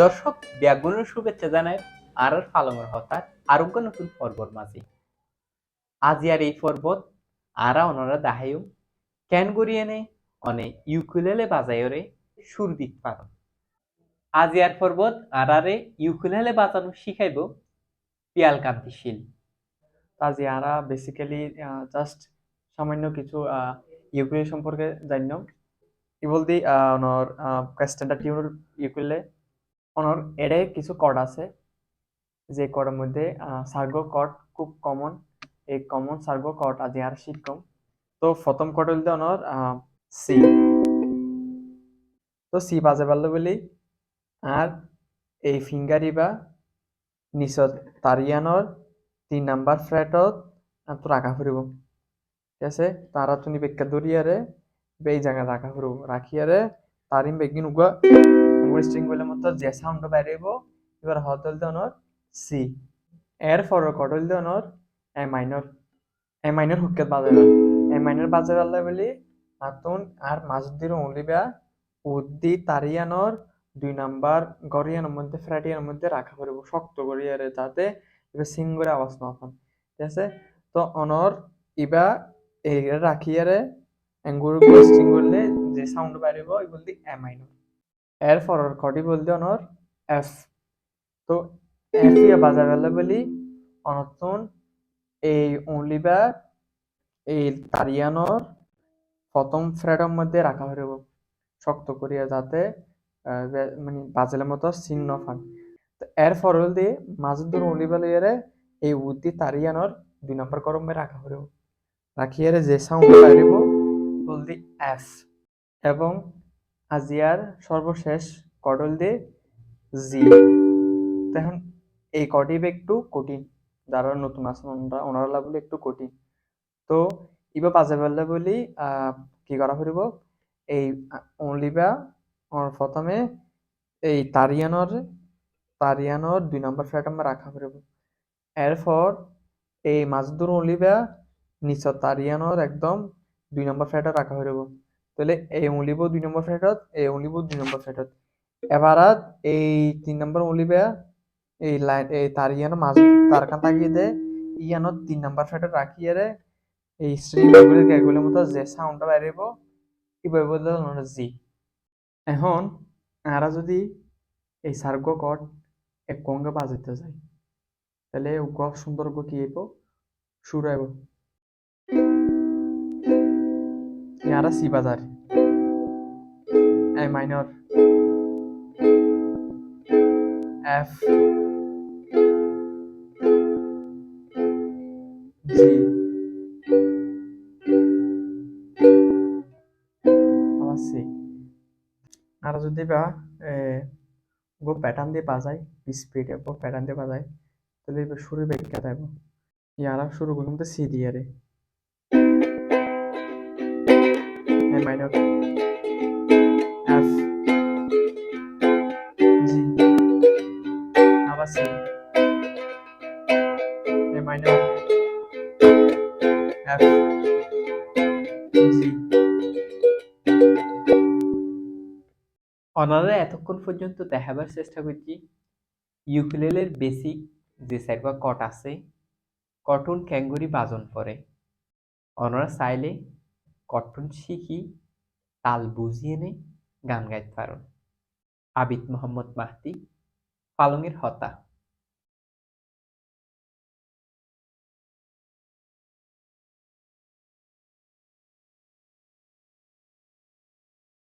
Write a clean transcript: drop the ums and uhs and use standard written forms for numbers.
দর্শক ব্যাগুনের শুভেচ্ছা জানায় আর পালংয়ের হতার আরোগ্য নতুন পর্বর মাঝে আজি আর এই পর্বত আরা অনরা দাহায়ুম ক্যান গড়িয়েনে অনে ইউকুলেলে বাজায়রে সুর দিত পারো আজি আর পর্বত আরারে ইউকুলেলে বাজানো শিখাইব পিয়াল কান্তিশীল আজি আরা বেসিক্যালি জাস্ট সামান্য কিছু ইউকুলেলে সম্পর্কে জানলাম কি বলতে অনর স্ট্যান্ডার্ড টিউন ইউকুলেলে অনর এরে কিছু কর্ড আছে যে কর্ডের মধ্যে সার্গো কর্ড খুব কমন এই কমন সার্গো কর্ড আজি আর শিখকম তো প্রথম কর্ড হইতে অনর সি তো সি বাজে পারলো বলি আর এই ফিঙ্গারিবা নিচত তারিয়ানর 3 নাম্বার ফ্রেটত তো রাখা ফুরিব ঠিক আছে তারা তুমি বেক্কা দরিয়ারে এই জায়গা রাখা ফুরিব রাখিয়ারে তারিম বেগিন উগা স্ট্রিং বলে মতো যে সাউন্ড বাইরেব এবার হত হলতে অনর সি এর ফর কট হলতে অনর এ মাইনর হুক্কেত বাজাইবা এ মাইনর বাজাইবাল্লা বলি আতুন আর মাজদির অলিবা উদ্দি তারিয়ানর 2 নাম্বার গরিয়ানোর মধ্যে ফ্র্যাটিয়ানোর মধ্যে রাখা পড়ব শক্ত করিয়ারে যাতে এবার সিং করে আওয়াজ না হয় ঠিক আছে তো অনর ইবা এই রাখিয়ারে এঙ্গুর স্ট্রিং করলে যে সাউন্ড বাইরেব এই বলতে এ মাইনর এর ফরর কটি বলতে অনর এফ তো এফ ইয়া বাজাইবাল্লা বলি অনতুন এই অনলিবা এই তারিয়ানোর প্রথম ফ্রেডের মধ্যে রাখা হইব শক্ত করিয়া যাতে মানে বাজেলের মতো চিহ্ন ফান তো এর ফরল দিয়ে মাঝের দূর উলিবালিয়ারে এই উদ্দি তারিয়ানোর 2 নাম্বার গরমে রাখা হইব রাখিয়ারে যে সাউন্ড পারিব বলদি এফ এবং আজিয়ার সর্বশেষ কডল দিয়ে জি তখন এই কটি একটু কঠিন যারা নতুন আছেন ওনারা বলে একটু কঠিন তো ইবা বাজে পারলে বলি কি করা হইব এই অনলিবা প্রথমে এই তারিয়ানোর 2 নাম্বার ফ্ল্যাট আমরা রাখা হইব এরপর এই মাজদুর অনলিবা নিচত তারিয়ানোর একদম 2 নাম্বার ফ্ল্যাটে রাখা হইব তাহলে এই অনলিব 2 নাম্বার ফ্ল্যাটত এই অনলিব 2 নাম্বার ফ্ল্যাটত এবারাত এই 3 নাম্বার অনলিবা এই লাইন এই তারিয়ানো মাঝ তারকান তাগিয়ে দে ইয়ানোর 3 নাম্বার ফ্ল্যাটে রাখিয়ারে এই স্ট্রিংগুলি এগুলোর মতো যে সাউন্ডটা বাইরেব কিভাবে বলতে জি এখন আরা যদি এই সার্গো কর্ড এক কঙ্গে বাজাইতে যাই তাহলে গ সুন্দর কি আইব সুর আইব ইয়ারা সি বাজার এ মাইনর এফ জি আবার সি আর যদি বা গো প্যাটার্ন দিয়ে বাজাই স্পিড এব প্যাটার্ন দিয়ে বাজাই তাহলে এবার শুরু ব্যাখ্যা দেব ইয়ারা শুরু করুন তো সি দিয়ে রে এ মাইনর এফ জি আবার সি এ মাইনর এফ জি অনারা এতক্ষণ পর্যন্ত দেখাবার চেষ্টা করছি ইউকুলেলের বেসিক যে সাইডবা কট আছে কটন ক্যাঙ্গুরি বাজন পরে অনারা চাইলে কটন শিখি তাল বুঝিয়ে নে গান গাইতে পারেন আবিদ মোহাম্মদ মাহদি পালংয়ের হতা